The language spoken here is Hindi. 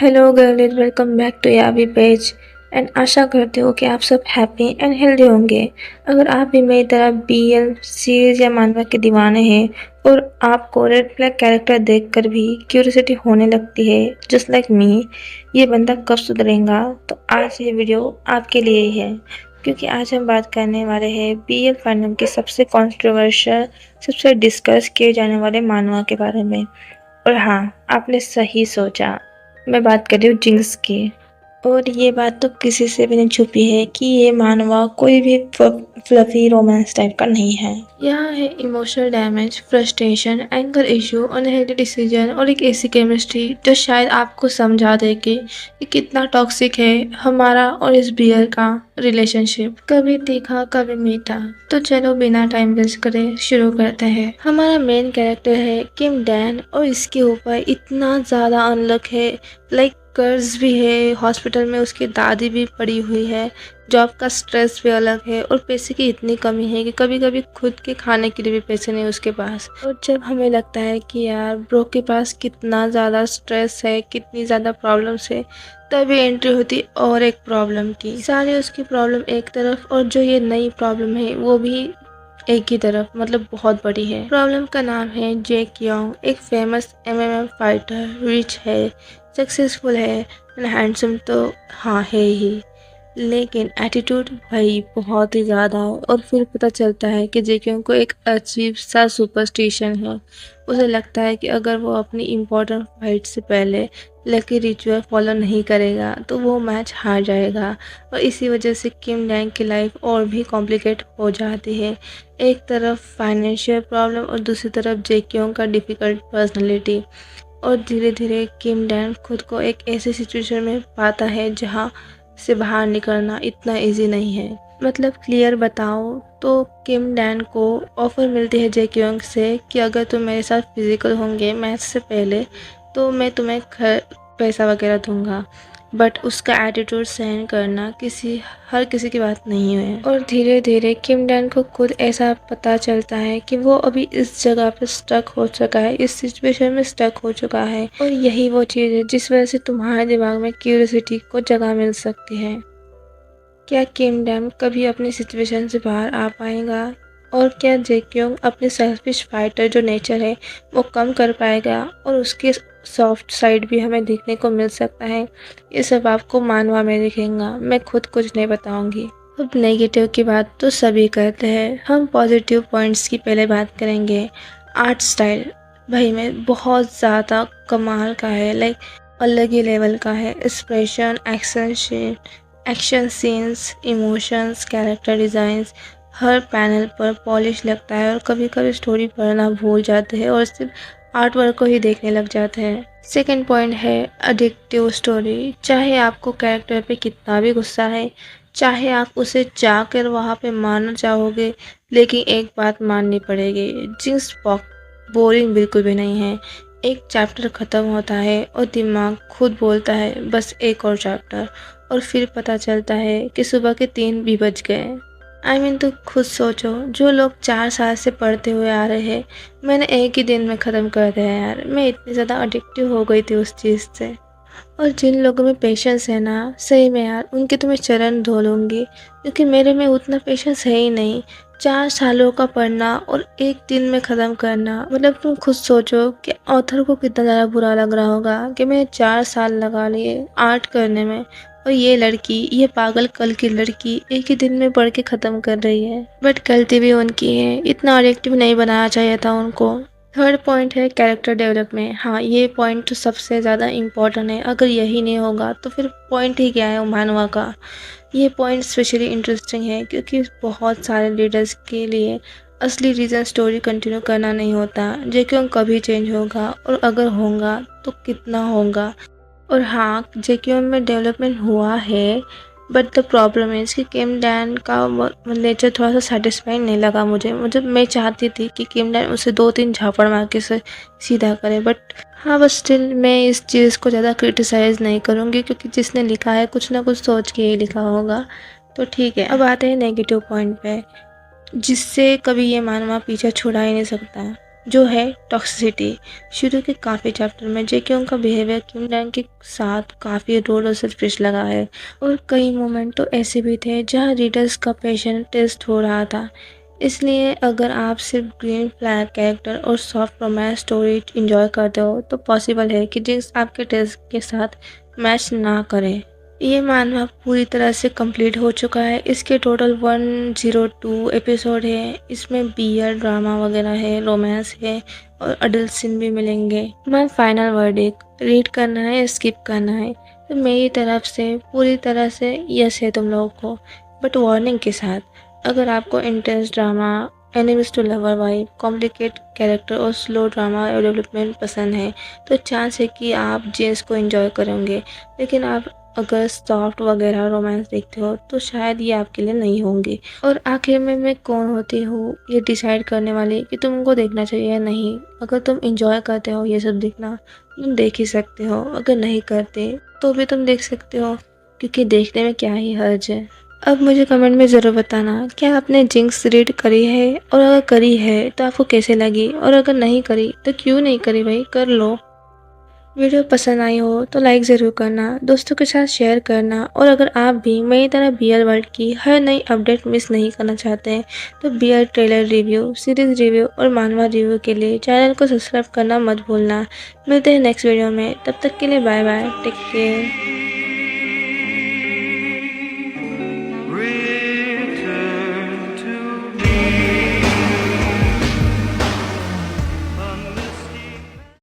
हेलो गर्लिज, वेलकम बैक टू यावी पेज। एंड आशा करती हूँ कि आप सब हैप्पी एंड हेल्दी होंगे। अगर आप भी मेरी तरह बीएल सीरीज या मानवा के दीवाने हैं और आपको रेड फ्लैग कैरेक्टर देखकर भी क्यूरियोसिटी होने लगती है जस्ट लाइक मी, ये बंदा कब सुधरेगा, तो आज ये वीडियो आपके लिए ही है। क्योंकि आज हम बात करने वाले हैं बीएल फैंडम के सबसे कॉन्ट्रोवर्शियल, सबसे डिस्कस किए जाने वाले मानवा के बारे में। और हाँ, आपने सही सोचा, मैं बात कर रही हूँ जिंक्स की। और ये बात तो किसी से भी नहीं छुपी है कि ये मानवा कोई भी फ्लफी रोमांस टाइप का नहीं है। यहाँ है emotional damage, frustration, anger issue, unhealthy decision और एक ऐसी केमिस्ट्री जो शायद आपको समझा देगी कि कितना टॉक्सिक है हमारा और इस बियर का रिलेशनशिप। कभी तीखा कभी मीठा। तो चलो बिना टाइम वेस्ट करे शुरू करते हैं। हमारा मेन कैरेक्टर है किम डैन और इसके ऊपर इतना ज़्यादा अनलक है, लाइक कर्ज भी है, हॉस्पिटल में उसकी दादी भी पड़ी हुई है, जॉब का स्ट्रेस भी अलग है और पैसे की इतनी कमी है कि कभी कभी खुद के खाने के लिए भी पैसे नहीं उसके पास। और जब हमें लगता है कि यार ब्रो के पास कितना ज़्यादा स्ट्रेस है, कितनी ज़्यादा प्रॉब्लम्स है, तभी एंट्री होती और एक प्रॉब्लम की। सारी उसकी प्रॉब्लम एक तरफ और जो ये नई प्रॉब्लम है वो भी एक ही तरफ, मतलब बहुत बड़ी है। प्रॉब्लम का नाम है जेक योंग, एक फेमस एमएमए फाइटर, रिच है, सक्सेसफुल है एंड हैंडसम तो हाँ है ही, लेकिन एटीट्यूड भाई बहुत ही ज़्यादा है। और फिर पता चलता है कि जेक्यों को एक अजीब सा सुपरस्टिशन है। उसे लगता है कि अगर वो अपनी इम्पोर्टेंट फाइट से पहले लकी रिचुअल फॉलो नहीं करेगा तो वो मैच हार जाएगा। और इसी वजह से किम डैंग की लाइफ और भी कॉम्प्लिकेट हो जाती है। एक तरफ फाइनेंशियल प्रॉब्लम और दूसरी तरफ जेक्यों का डिफ़िकल्ट पर्सनैलिटी। और धीरे धीरे किम डैन खुद को एक ऐसी सिचुएशन में पाता है जहाँ से बाहर निकलना इतना इजी नहीं है। मतलब क्लियर बताओ तो किम डैन को ऑफर मिलती है जेक्योंग से कि अगर तुम मेरे साथ फिजिकल होंगे मैच से पहले तो मैं तुम्हें पैसा वगैरह दूंगा, बट उसका एटीट्यूड सहन करना हर किसी की बात नहीं है। और धीरे धीरे किम डैन को खुद ऐसा पता चलता है कि वो अभी इस जगह पे स्टक हो चुका है, इस सिचुएशन में स्टक हो चुका है। और यही वो चीज़ है जिस वजह से तुम्हारे दिमाग में क्यूरियोसिटी को जगह मिल सकती है। क्या किम डैन कभी अपनी सिचुएशन से बाहर आ पाएगा? और क्या जेक्योंग अपने सेल्फिश फाइटर जो नेचर है वो कम कर पाएगा और उसके सॉफ्ट साइड भी हमें देखने को मिल सकता है? ये सब आपको मानवा में दिखेगा, मैं खुद कुछ नहीं बताऊंगी। अब नेगेटिव की बात तो सभी करते हैं, हम पॉजिटिव पॉइंट्स की पहले बात करेंगे। आर्ट स्टाइल भाई में बहुत ज़्यादा कमाल का है, लाइक अलग ही लेवल का है। Expression, action scenes, emotions, character designs, हर पैनल पर पॉलिश लगता है और कभी कभी स्टोरी पढ़ना भूल जाते हैं और सिर्फ आर्ट वर्क को ही देखने लग जाते हैं। सेकेंड पॉइंट है एडिक्टिव स्टोरी। चाहे आपको कैरेक्टर पे कितना भी गुस्सा है, चाहे आप उसे जाकर वहाँ पे मारना चाहोगे, लेकिन एक बात माननी पड़ेगी, जिंक्स बोरिंग बिल्कुल भी नहीं है। एक चैप्टर ख़त्म होता है और दिमाग खुद बोलता है बस एक और चैप्टर, और फिर पता चलता है कि सुबह के 3 भी बज गए। तो खुद सोचो, जो लोग 4 साल से पढ़ते हुए आ रहे हैं, मैंने एक ही दिन में ख़त्म कर दिया यार। मैं इतनी ज़्यादा अडिक्टिव हो गई थी उस चीज़ से। और जिन लोगों में पेशेंस है ना, सही में यार उनके तो मैं चरण धो लूँगी, क्योंकि मेरे में उतना पेशेंस है ही नहीं। 4 सालों का पढ़ना और एक दिन में ख़त्म करना, मतलब तुम खुद सोचो कि ऑथर को कितना ज़्यादा बुरा लग रहा होगा कि मैंने 4 साल लगा लिए आर्ट करने में, और ये लड़की, ये पागल कल की लड़की एक ही दिन में पढ़ के ख़त्म कर रही है। बट गलती भी उनकी है, इतना अडिक्टिव नहीं बनाना चाहिए था उनको। थर्ड पॉइंट है कैरेक्टर डेवलपमेंट। हाँ, ये पॉइंट तो सबसे ज़्यादा इम्पोर्टेंट है। अगर यही नहीं होगा तो फिर पॉइंट ही क्या है मानवा का। ये पॉइंट स्पेशली इंटरेस्टिंग है क्योंकि बहुत सारे रीडर्स के लिए असली रीज़न स्टोरी कंटिन्यू करना नहीं होता, जो क्यों कभी चेंज होगा और अगर होगा तो कितना होगा। और हाँ, जेक्यों में डेवलपमेंट हुआ है, बट द प्रॉब्लम इज़ कि किम डैन का नेचर थोड़ा सा सेटिस्फाइंग नहीं लगा मुझे। मैं चाहती थी कि किम डैन उसे 2-3 झापड़ मार के से सीधा करे, बट हाँ, बस स्टिल मैं इस चीज़ को ज़्यादा क्रिटिसाइज़ नहीं करूँगी क्योंकि जिसने लिखा है कुछ ना कुछ सोच के ही लिखा होगा, तो ठीक है। अब आते हैं नेगेटिव पॉइंट पे, जिससे कभी ये मानवा पीछा छुड़ा ही नहीं सकता। जो है टॉक्सिसिटी। शुरू के काफ़ी चैप्टर में जेक्योंग का बिहेवियर किम डैंग के साथ काफ़ी रोल और सेल्फिश लगा है, और कई मोमेंट तो ऐसे भी थे जहां रीडर्स का पेशेंस टेस्ट हो रहा था। इसलिए अगर आप सिर्फ ग्रीन फ्लैग कैरेक्टर और सॉफ्ट रोमांस स्टोरी इंजॉय करते हो तो पॉसिबल है कि जिंक्स आपके टेस्ट के साथ मैच ना करे। ये मानवा पूरी तरह से कंप्लीट हो चुका है। इसके टोटल 102 एपिसोड है। इसमें बीयर ड्रामा वगैरह है, रोमांस है और अडल्ट सीन भी मिलेंगे। मैं फाइनल वर्डिक्ट, रीड करना है स्किप करना है, तो मेरी तरफ से पूरी तरह से यस है तुम लोगों को, बट वार्निंग के साथ। अगर आपको intense drama, enemies to lover vibe, complicate character और स्लो ड्रामा डेवलपमेंट पसंद है तो चांस है कि आप जेम्स को एंजॉय करेंगे। लेकिन आप अगर सॉफ्ट वगैरह रोमांस देखते हो तो शायद ये आपके लिए नहीं होंगे। और आखिर में मैं कौन होती हूँ ये डिसाइड करने वाली कि तुमको देखना चाहिए या नहीं। अगर तुम एंजॉय करते हो ये सब देखना, तुम देख ही सकते हो। अगर नहीं करते तो भी तुम देख सकते हो, क्योंकि देखने में क्या ही हर्ज है। अब मुझे कमेंट में ज़रूर बताना, क्या आपने जिंक्स रीड करी है, और अगर करी है तो आपको कैसे लगी, और अगर नहीं करी तो क्यों नहीं करी भाई, कर लो। वीडियो पसंद आई हो तो लाइक ज़रूर करना, दोस्तों के साथ शेयर करना, और अगर आप भी मेरी तरह बीयर वर्ल्ड की हर नई अपडेट मिस नहीं करना चाहते हैं तो बीयर ट्रेलर रिव्यू, सीरीज़ रिव्यू और मानवा रिव्यू के लिए चैनल को सब्सक्राइब करना मत भूलना। मिलते हैं नेक्स्ट वीडियो में, तब तक के लिए बाय बाय, टेक केयर।